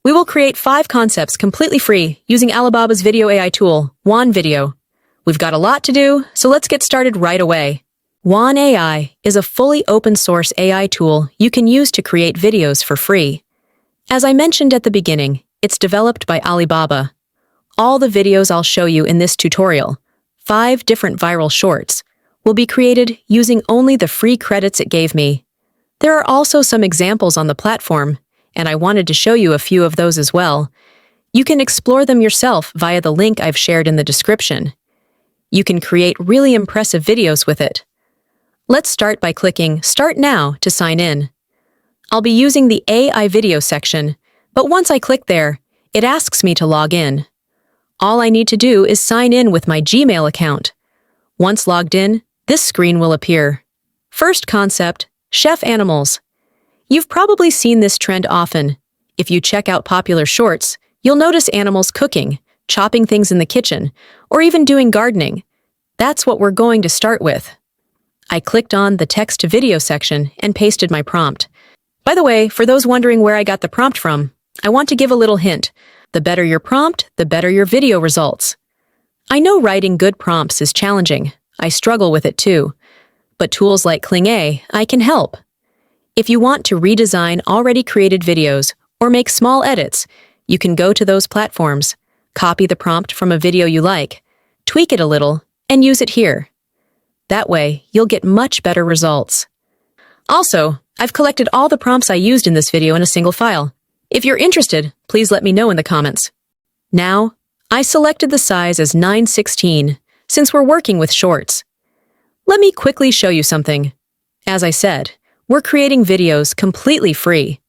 we will create 5 concepts completely free using Alibaba's video AI tool, Wan Video. We've got a lot to do, so let's get started right away. Wan AI is a fully open-source AI tool you can use to create videos for free. As I mentioned at the beginning, it's developed by Alibaba. All the videos I'll show you in this tutorial, 5 different viral shorts, will be created using only the free credits it gave me. There are also some examples on the platform, and I wanted to show you a few of those as well. You can explore them yourself via the link I've shared in the description. You can create really impressive videos with it. Let's start by clicking Start Now to sign in. I'll be using the AI video section, but once I click there, it asks me to log in. All I need to do is sign in with my Gmail account. Once logged in, this screen will appear. First concept, chef animals. You've probably seen this trend often. If you check out popular shorts, you'll notice animals cooking, chopping things in the kitchen, or even doing gardening. That's what we're going to start with. I clicked on the text-to-video section and pasted my prompt. By the way, for those wondering where I got the prompt from, I want to give a little hint. The better your prompt, the better your video results. I know writing good prompts is challenging. I struggle with it too. But tools like Wan AI can help. If you want to redesign already created videos or make small edits, you can go to those platforms, copy the prompt from a video you like, tweak it a little, and use it here. That way, you'll get much better results. Also, I've collected all the prompts I used in this video in a single file. If you're interested, please let me know in the comments. Now, I selected the size as 9:16, since we're working with shorts. Let me quickly show you something. As I said, we're creating videos completely free.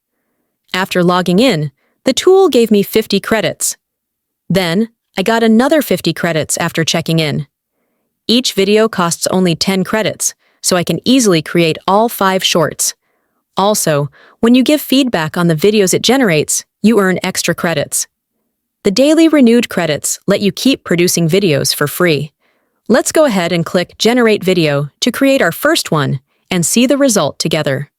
After logging in, the tool gave me 50 credits. Then, I got another 50 credits after checking in. Each video costs only 10 credits, so I can easily create all 5 shorts. Also, when you give feedback on the videos it generates, you earn extra credits. The daily renewed credits let you keep producing videos for free. Let's go ahead and click Generate Video to create our first one and see the result together.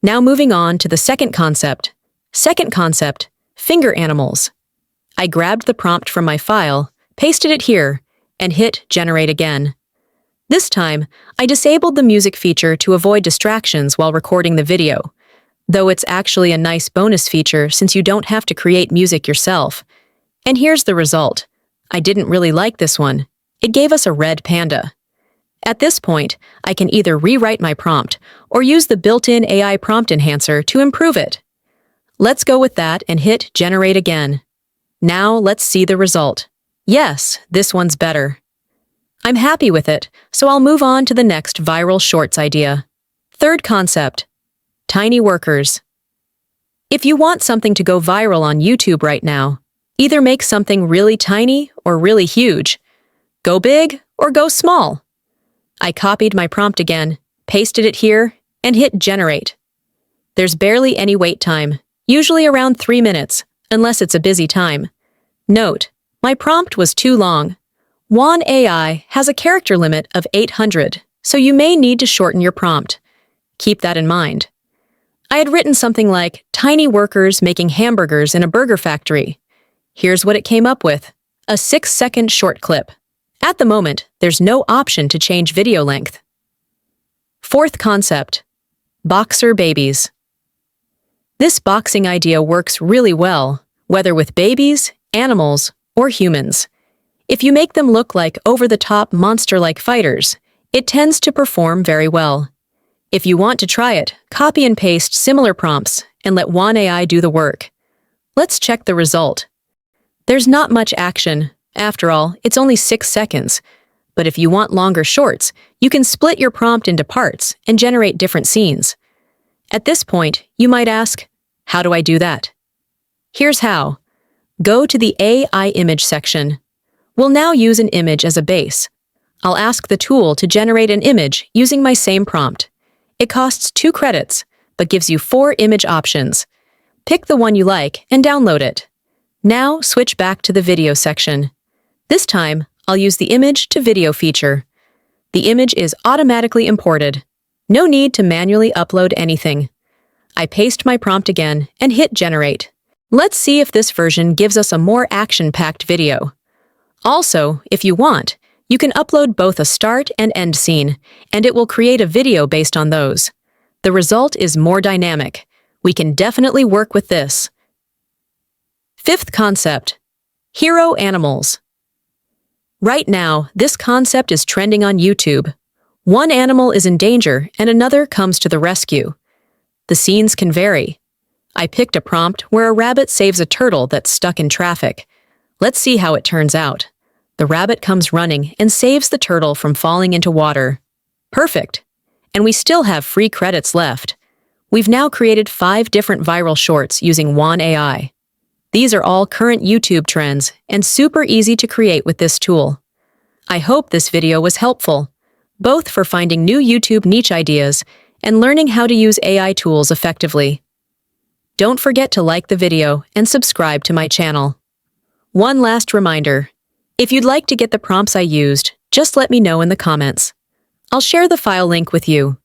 Now moving on to the second concept. Second concept, finger animals. I grabbed the prompt from my file, pasted it here, and hit Generate again. This time, I disabled the music feature to avoid distractions while recording the video, though it's actually a nice bonus feature since you don't have to create music yourself. And here's the result. I didn't really like this one. It gave us a red panda. At this point, I can either rewrite my prompt or use the built-in AI prompt enhancer to improve it. Let's go with that and hit Generate again. Now let's see the result. Yes, this one's better. I'm happy with it, so I'll move on to the next viral shorts idea. Third concept, tiny workers. If you want something to go viral on YouTube right now, either make something really tiny or really huge. Go big or go small. I copied my prompt again, pasted it here, and hit Generate. There's barely any wait time, usually around 3 minutes, unless it's a busy time. Note, my prompt was too long. Wan AI has a character limit of 800, so you may need to shorten your prompt. Keep that in mind. I had written something like, tiny workers making hamburgers in a burger factory. Here's what it came up with, a 6-second short clip. At the moment, there's no option to change video length. Fourth concept, boxer babies. This boxing idea works really well, whether with babies, animals, or humans. If you make them look like over-the-top monster-like fighters, it tends to perform very well. If you want to try it, copy and paste similar prompts and let Wan AI do the work. Let's check the result. There's not much action. After all, it's only 6 seconds. But if you want longer shorts, you can split your prompt into parts and generate different scenes. At this point, you might ask, how do I do that? Here's how. Go to the AI image section. We'll now use an image as a base. I'll ask the tool to generate an image using my same prompt. It costs 2 credits, but gives you 4 image options. Pick the one you like and download it. Now switch back to the video section. This time, I'll use the image to video feature. The image is automatically imported. No need to manually upload anything. I paste my prompt again and hit generate. Let's see if this version gives us a more action-packed video. Also, if you want, you can upload both a start and end scene, and it will create a video based on those. The result is more dynamic. We can definitely work with this. Fifth concept: hero animals. Right now, this concept is trending on YouTube. One animal is in danger and another comes to the rescue. The scenes can vary. I picked a prompt where a rabbit saves a turtle that's stuck in traffic. Let's see how it turns out. The rabbit comes running and saves the turtle from falling into water. Perfect! And we still have free credits left. We've now created 5 different viral shorts using Wan AI. These are all current YouTube trends and super easy to create with this tool. I hope this video was helpful, both for finding new YouTube niche ideas and learning how to use AI tools effectively. Don't forget to like the video and subscribe to my channel. One last reminder: if you'd like to get the prompts I used, just let me know in the comments. I'll share the file link with you.